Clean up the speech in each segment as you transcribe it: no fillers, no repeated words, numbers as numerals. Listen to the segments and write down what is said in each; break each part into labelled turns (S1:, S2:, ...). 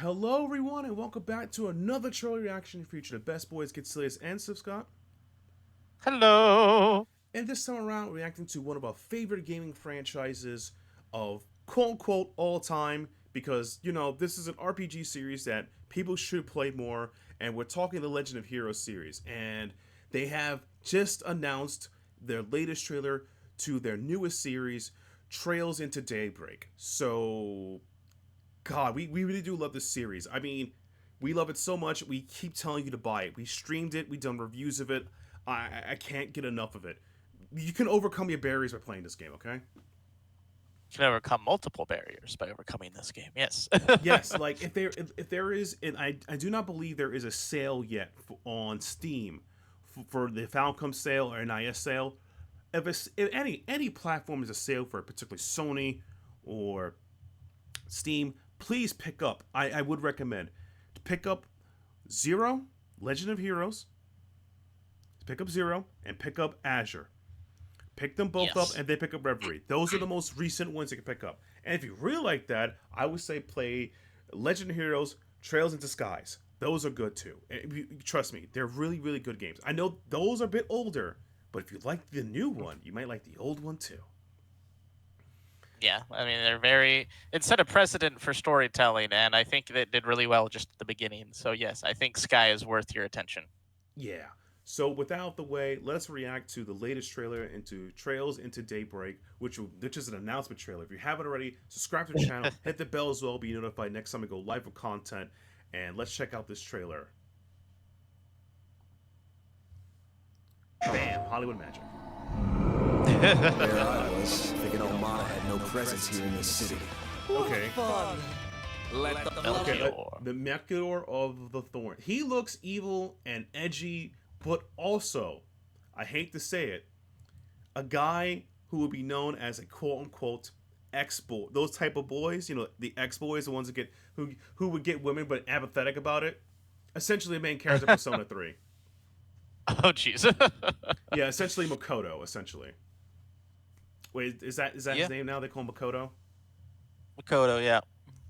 S1: Hello, everyone, and welcome back to another trailer reaction featuring the best boys, Getselious and Sithscott.
S2: Hello.
S1: And this time around, reacting to one of our favorite gaming franchises of quote-unquote all time, because, this is an RPG series that people should play more, and we're talking the Legend of Heroes series. And they have just announced their latest trailer to their newest series, Trails into Daybreak. So, God, we really do love this series. I mean, we love it so much, we keep telling you to buy it. We streamed it, we done reviews of it. I can't get enough of it. You can overcome your barriers by playing this game, okay?
S2: You can overcome multiple barriers by overcoming this game. Yes.
S1: Yes, like if there is, and I do not believe there is a sale yet on Steam for the Falcom sale or NIS sale. If any platform is a sale for particularly Sony or Steam, please pick up. I would recommend to pick up Zero, Legend of Heroes, pick up Zero, and pick up Azure. Pick them both up, and they pick up Reverie. Those are the most recent ones you can pick up. And if you really like that, I would say play Legend of Heroes, Trails into Skies. Those are good too. Trust me, they're really, really good games. I know those are a bit older, but if you like the new one, you might like the old one too.
S2: Yeah, I mean, it set a precedent for storytelling, and I think that did really well just at the beginning. So yes, I think Sky is worth your attention.
S1: Yeah. So without the way, let's react to the latest trailer into Trails into Daybreak, which is an announcement trailer. If you haven't already, subscribe to the channel, hit the bell as well, be notified next time we go live with content, and let's check out this trailer. Bam! Hollywood magic.
S3: There I was, thinking Omana had no presence here in this city.
S1: Okay.
S2: Okay,
S1: the Melchior of the Thorn. He looks evil and edgy, but also, I hate to say it, a guy who would be known as a quote-unquote ex-boy. Those type of boys, the ex-boys, the ones that who would get women but apathetic about it. Essentially, the main character of Persona 3.
S2: Oh, jeez.
S1: Yeah, essentially Makoto, essentially. Wait, is that his name now? They call him Makoto?
S2: Makoto, yeah.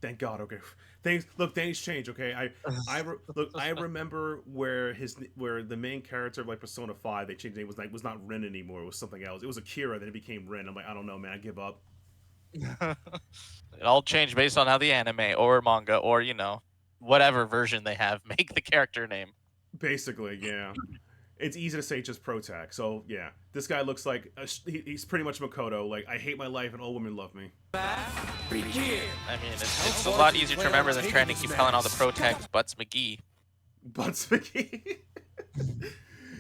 S1: Thank God. Okay, things change. Okay, I remember where the main character of like Persona 5, they changed the name, was not Rin anymore. It was something else. It was Akira, then it became Rin. I'm like, I don't know, man. I give up.
S2: It all changed based on how the anime or manga or whatever version they have make the character name.
S1: Basically, yeah. It's easy to say just Protag. So yeah, this guy looks like he's pretty much Makoto. Like, I hate my life and all women love me.
S2: I mean, it's a lot easier to remember than trying to keep calling all the Protags Butts McGee.
S1: Butts McGee.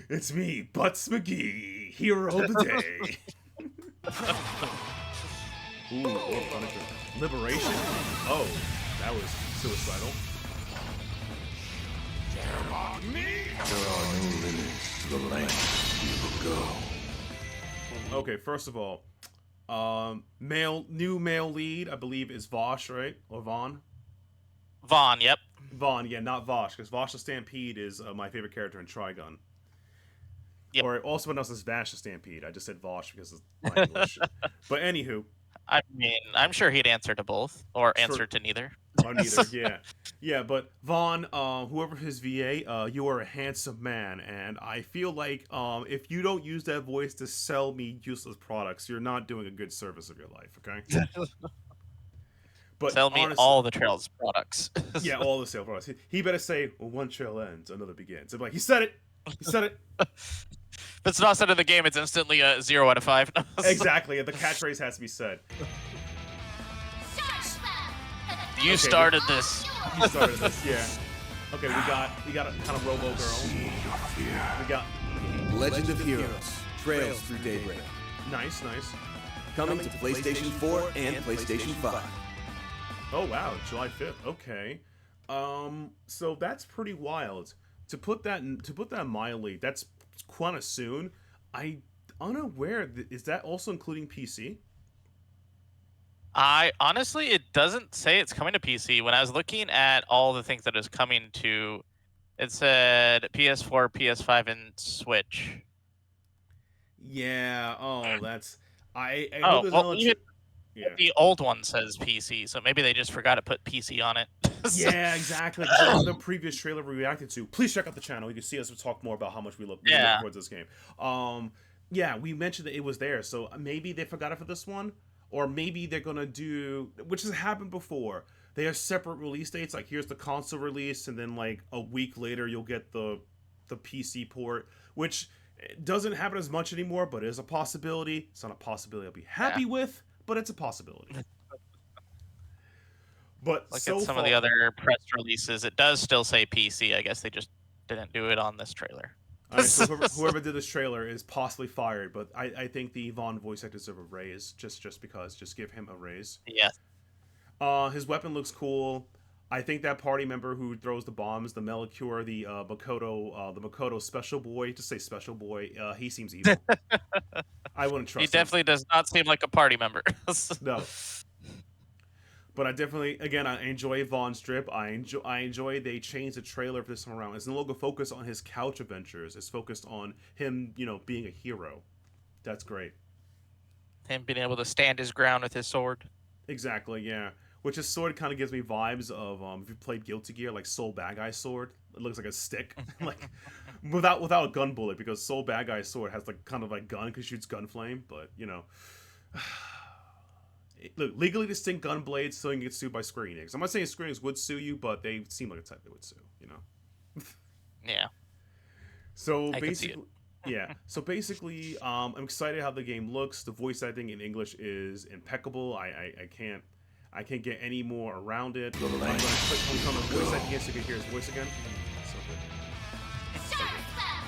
S1: It's me, Butts McGee, hero of the day. Ooh, punishment. Liberation? Oh, that was suicidal.
S3: There are no limits to the length we will go.
S1: Okay, first of all, new male lead, I believe, is Vosh, right? Or Vaughn?
S2: Vaughn, yep.
S1: Vaughn, yeah, not Vosh, because Vosh the Stampede is my favorite character in Trigun.
S2: Yep.
S1: Or also known as Vash the Stampede. I just said Vosh because of my English. But anywho.
S2: I mean, I'm sure he'd answer to both, or answer to neither.
S1: Or neither, yeah. Yeah, but Vaughn, whoever his VA, you are a handsome man, and I feel like if you don't use that voice to sell me useless products, you're not doing a good service of your life, okay? But
S2: sell me
S1: honestly,
S2: all the Trails products.
S1: Yeah, all the sale products. He better say, well, one trail ends, another begins. I'm like, he said it! He said it!
S2: If it's not said in the game, it's instantly a 0 out of 5.
S1: Exactly, the catchphrase has to be said.
S2: You started this.
S1: You started this, yeah. Okay, we got a kind of Robo Girl. We got
S3: Legend of Heroes, Trails Through Daybreak.
S1: Nice.
S3: Coming to PlayStation 4 and PlayStation 5.
S1: Oh wow, July 5th. Okay. So that's pretty wild. To put that mildly, that's kind of soon. I unaware. Is that also including PC?
S2: Honestly, it doesn't say it's coming to PC. When I was looking at all the things that is coming to, it said PS4, PS5, and Switch.
S1: Yeah. Oh, that's I.
S2: Oh, well,
S1: Yeah.
S2: The old one says PC, so maybe they just forgot to put PC on it.
S1: Yeah, exactly. Because the previous trailer we reacted to. Please check out the channel. You can see us talk more about how much we look
S2: Yeah.
S1: forward to this game. Yeah, we mentioned that it was there, so maybe they forgot it for this one, or maybe they're gonna do, which has happened before. They have separate release dates. Like here's the console release, and then like a week later you'll get the PC port, which doesn't happen as much anymore, but is a possibility. It's not a possibility I'll be happy with, but it's a possibility. But
S2: Look
S1: so
S2: at some
S1: far,
S2: of the other press releases. It does still say PC. I guess they just didn't do it on this trailer.
S1: all right, so whoever did this trailer is possibly fired, but I think the Vaughn voice actor deserves a raise just because. Just give him a raise.
S2: Yes.
S1: His weapon looks cool. I think that party member who throws the bombs, the Melicure, the Makoto special boy, just say special boy, he seems evil. I wouldn't trust him.
S2: He definitely does not seem like a party member.
S1: No. But I definitely, again, I enjoy Vaughn's drip. I enjoy they changed the trailer for this time around. It's no longer focused on his couch adventures. It's focused on him, being a hero. That's great.
S2: Him being able to stand his ground with his sword.
S1: Exactly, yeah. Which his sword kind of gives me vibes of if you played Guilty Gear, like Soul Bad Guy's sword. It looks like a stick, like without a gun bullet, because Soul Bad Guy's sword has like kind of like gun because shoots gun flame. But look, legally distinct gun blades still can get sued by Square Enix. I'm not saying Square Enix would sue you, but they seem like a type they would sue.
S2: Yeah.
S1: So
S2: I can see it.
S1: basically, yeah. So basically, I'm excited how the game looks. The voice acting in English is impeccable. I can't get any more around it. I'm gonna click on the voice acting again so you can hear his voice again. So good.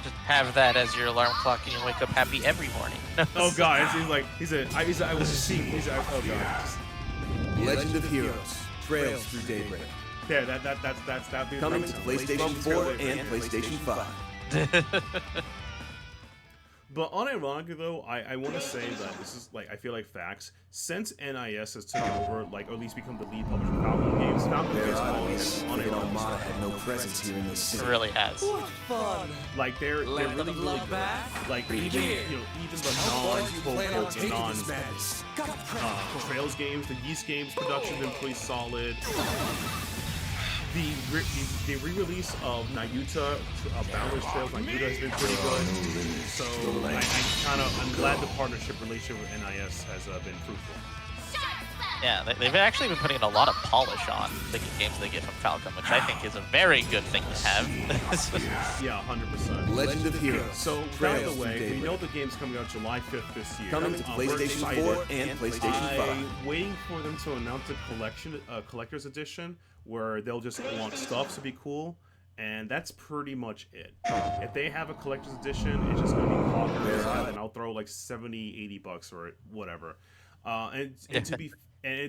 S2: Just have that as your alarm clock and you wake up happy every morning.
S1: Oh god, I was just seeing. Oh god.
S4: Legend of Heroes, Trails Through Daybreak.
S1: Yeah, that'd be
S4: Coming to PlayStation 4 and PlayStation 5.
S1: But unironically though, I want to say that this is I feel like facts. Since NIS has taken over, or at least become the lead publisher of Falcon Games, Falcon Games always
S4: Armada had no presence here in this
S2: It
S4: city.
S2: really has.
S1: like they're really good. Like even the Trails games, the Yeast games production been pretty solid. The re-release of Nayuta, Boundless Trails Nayuta has been pretty good. So I'm glad the partnership relationship with NIS has been fruitful.
S2: Yeah, they've actually been putting a lot of polish on the games they get from Falcom, which I think is a very good thing to have.
S1: Yeah, 100%.
S4: Legend of Heroes.
S1: So, by the way, we know the game's coming out July 5th this year.
S4: Coming to PlayStation 4 and PlayStation 5.
S1: I'm waiting for them to announce a collector's edition where they'll just want stuff to be cool, and that's pretty much it. If they have a collector's edition, it's just going to be poggers, and I'll throw like $70-$80 for it, whatever. And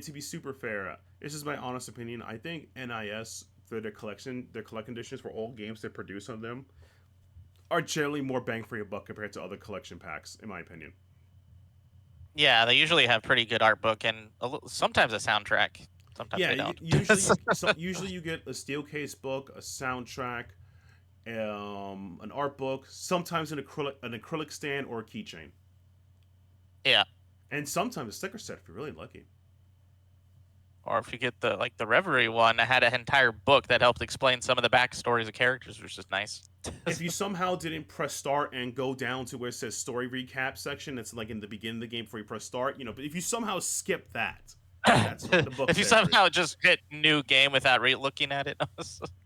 S1: to be super fair, this is my honest opinion. I think NIS for their collection editions for all games they produce on them are generally more bang for your buck compared to other collection packs, in my opinion.
S2: Yeah, they usually have pretty good art book and sometimes a soundtrack. Sometimes they don't.
S1: Usually you get a steel case book, a soundtrack, an art book, sometimes an acrylic stand or a keychain.
S2: Yeah.
S1: And sometimes a sticker set if you're really lucky.
S2: Or if you get the Reverie one, I had an entire book that helped explain some of the backstories of characters, which is nice.
S1: If you somehow didn't press start and go down to where it says story recap section, it's like in the beginning of the game before you press start, but if you somehow skip that, that's what the book
S2: if you
S1: says.
S2: somehow just hit new game without looking at it.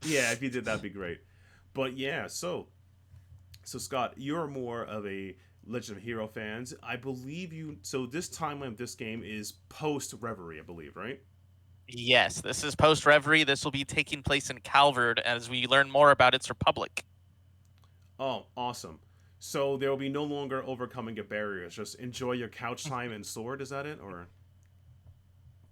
S1: Yeah, if you did, that'd be great. But yeah, so Scott, you're more of a Legend of Hero fans. I believe you. So this timeline of this game is post Reverie, I believe, right?
S2: Yes, this is post Reverie. This will be taking place in Calvard as we learn more about its republic.
S1: Oh, awesome. So there will be no longer overcoming a barriers. Just enjoy your couch time and sword. Is that it, or?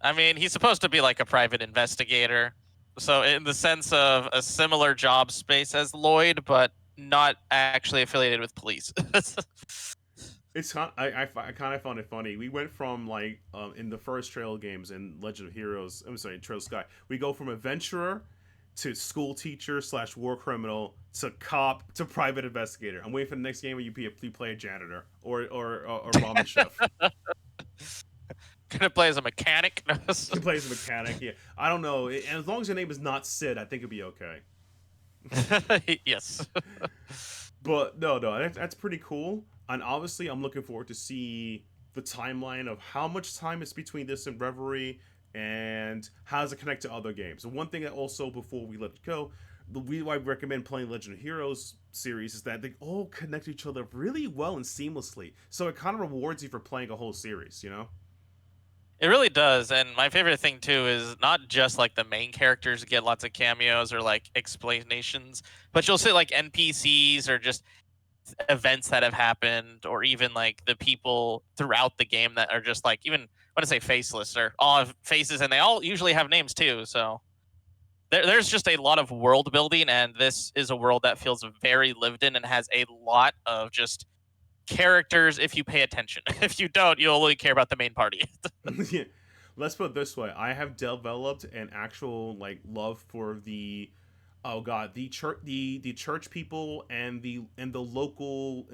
S2: I mean, he's supposed to be like a private investigator. So in the sense of a similar job space as Lloyd, but not actually affiliated with police.
S1: It's I kind of found it funny. We went from in the first Trail games in Legend of Heroes. I'm sorry, Trail Sky. We go from adventurer to school teacher / war criminal to cop to private investigator. I'm waiting for the next game where you play a janitor or ramen chef.
S2: Gonna play as a mechanic.
S1: He plays a mechanic. Yeah, I don't know. And as long as your name is not Sid, I think it'll be okay.
S2: Yes.
S1: But no, that's pretty cool. And obviously, I'm looking forward to see the timeline of how much time is between this and Reverie, and how does it connect to other games. And one thing that also, before we let it go, the reason why I recommend playing Legend of Heroes series is that they all connect to each other really well and seamlessly. So it kind of rewards you for playing a whole series, you know?
S2: It really does, and my favorite thing too is not just like the main characters get lots of cameos or like explanations, but you'll see like NPCs or just events that have happened, or even like the people throughout the game that are just like, even when I say faceless, or all have faces and they all usually have names too. So there's just a lot of world building, and this is a world that feels very lived in and has a lot of just characters if you pay attention. If you don't, you'll only care about the main party.
S1: Yeah. Let's put it this way: I have developed an actual like love for the, oh god, the church people and the local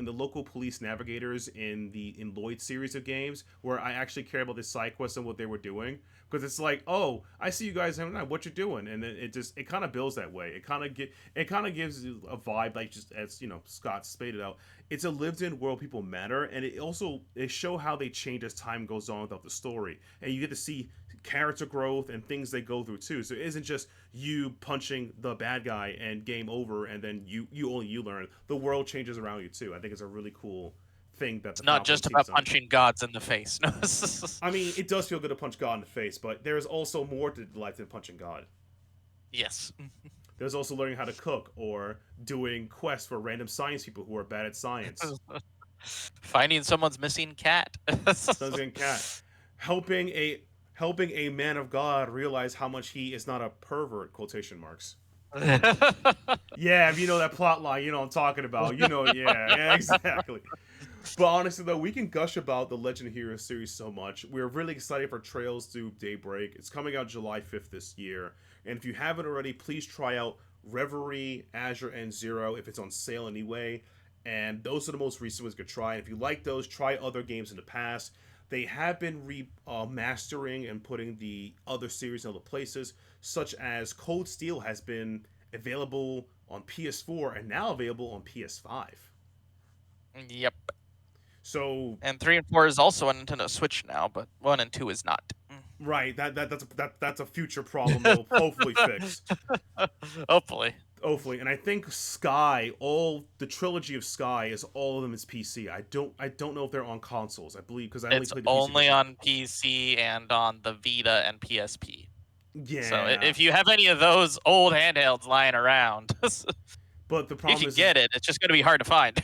S1: police navigators in Lloyd's series of games, where I actually care about the side quests and what they were doing, because it's like, oh, I see you guys having what you're doing, and then it kind of builds that way. It kind of gives you a vibe, like, just as Scott stated out. It's a lived-in world. People matter, and it show how they change as time goes on without the story, and you get to see character growth and things they go through too. So it isn't just you punching the bad guy and game over, and then you learn. The world changes around you too. I think it's a really cool thing that
S2: it's not just about punching gods in the face. No.
S1: I mean, it does feel good to punch God in the face, but there's also more to life than punching God.
S2: Yes.
S1: There's also learning how to cook, or doing quests for random science people who are bad at science.
S2: Finding someone's missing cat.
S1: Missing cat. Helping a man of God realize how much he is not a pervert, quotation marks. Yeah, if you know that plot line, you know what I'm talking about. Yeah, exactly. But honestly, though, we can gush about the Legend of Heroes series so much. We're really excited for Trails Through Daybreak. It's coming out July 5th this year. And if you haven't already, please try out Reverie, Azure, and Zero if it's on sale anyway. And those are the most recent ones you could try. And if you like those, try other games in the past. They have been mastering and putting the other series in other places, such as Cold Steel has been available on PS4 and now available on PS5.
S2: Yep.
S1: So,
S2: and 3 and 4 is also on Nintendo Switch now, but 1 and 2 is not.
S1: Right, that's a future problem they'll hopefully fix.
S2: Hopefully,
S1: and I think Sky, all the trilogy of Sky, is all of them is PC. I don't know if they're on consoles. I believe because
S2: it's only on PC and on the Vita and PSP.
S1: Yeah.
S2: So if you have any of those old handhelds lying around,
S1: but the problem
S2: if you get it, it's just going to be hard to find.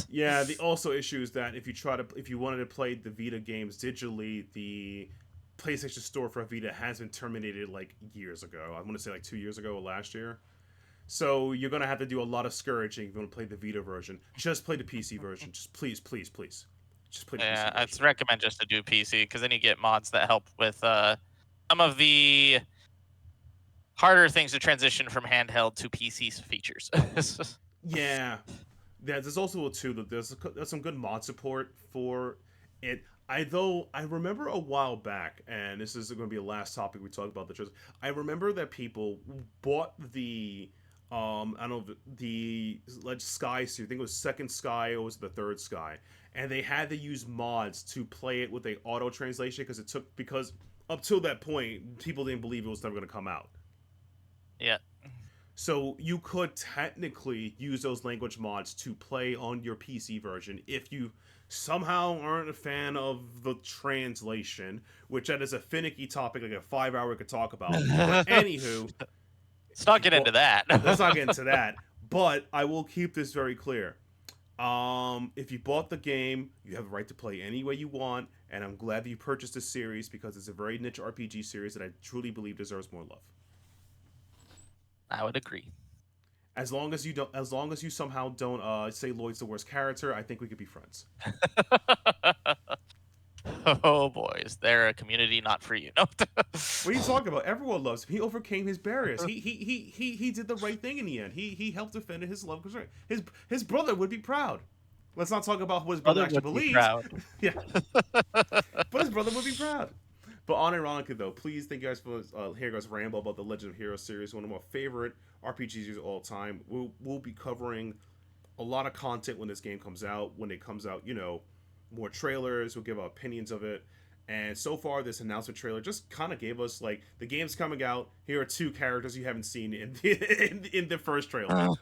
S1: Yeah. The also issue is that if you wanted to play the Vita games digitally, the PlayStation Store for Vita has been terminated like years ago. I want to say like 2 years ago or last year. So you're going to have to do a lot of scourging if you want to play the Vita version. Just play the PC version. Just please. Just play the PC version.
S2: I'd recommend just to do PC, because then you get mods that help with some of the harder things to transition from handheld to PC features.
S1: Yeah. There's also there's some good mod support for it. I remember a while back, and this is going to be the last topic we talk about, I remember that people bought the the Sky series. I think it was second Sky or was it the third Sky, and they had to use mods to play it with a auto translation because up till that point people didn't believe it was never going to come out.
S2: Yeah.
S1: So you could technically use those language mods to play on your PC version if you somehow aren't a fan of the translation, which that is a finicky topic, like a 5-hour we could talk about. But anywho,
S2: let's not get into that.
S1: Let's not get into that. But I will keep this very clear. If you bought the game, you have a right to play any way you want, and I'm glad that you purchased this series because it's a very niche RPG series that I truly believe deserves more love.
S2: I would agree.
S1: As long as you somehow don't say Lloyd's the worst character, I think we could be friends.
S2: Oh boys, they're a community not for you. No.
S1: What are you talking about? Everyone loves him. He overcame his barriers. He did the right thing in the end. He helped defend his love. His brother would be proud. Let's not talk about what his brother actually believes.
S2: Proud.
S1: Yeah. But his brother would be proud. But unironically, though, please thank you guys for hearing us ramble about the Legend of Heroes series, one of my favorite RPGs of all time. We'll be covering a lot of content when this game comes out. When it comes out, more trailers. We'll give our opinions of it. And so far, this announcement trailer just kind of gave us, like, the game's coming out. Here are 2 characters you haven't seen in the first trailer.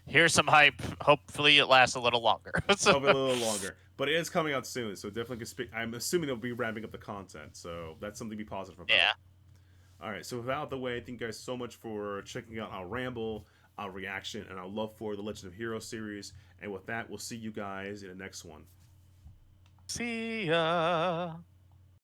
S2: Here's some hype. Hopefully, it lasts a little longer.
S1: Probably a little longer. But it is coming out soon, so definitely I'm assuming they'll be ramping up the content. So that's something to be positive about.
S2: Yeah.
S1: All right, so without the way, thank you guys so much for checking out our ramble, our reaction, and our love for the Legend of Heroes series. And with that, we'll see you guys in the next one.
S2: See ya.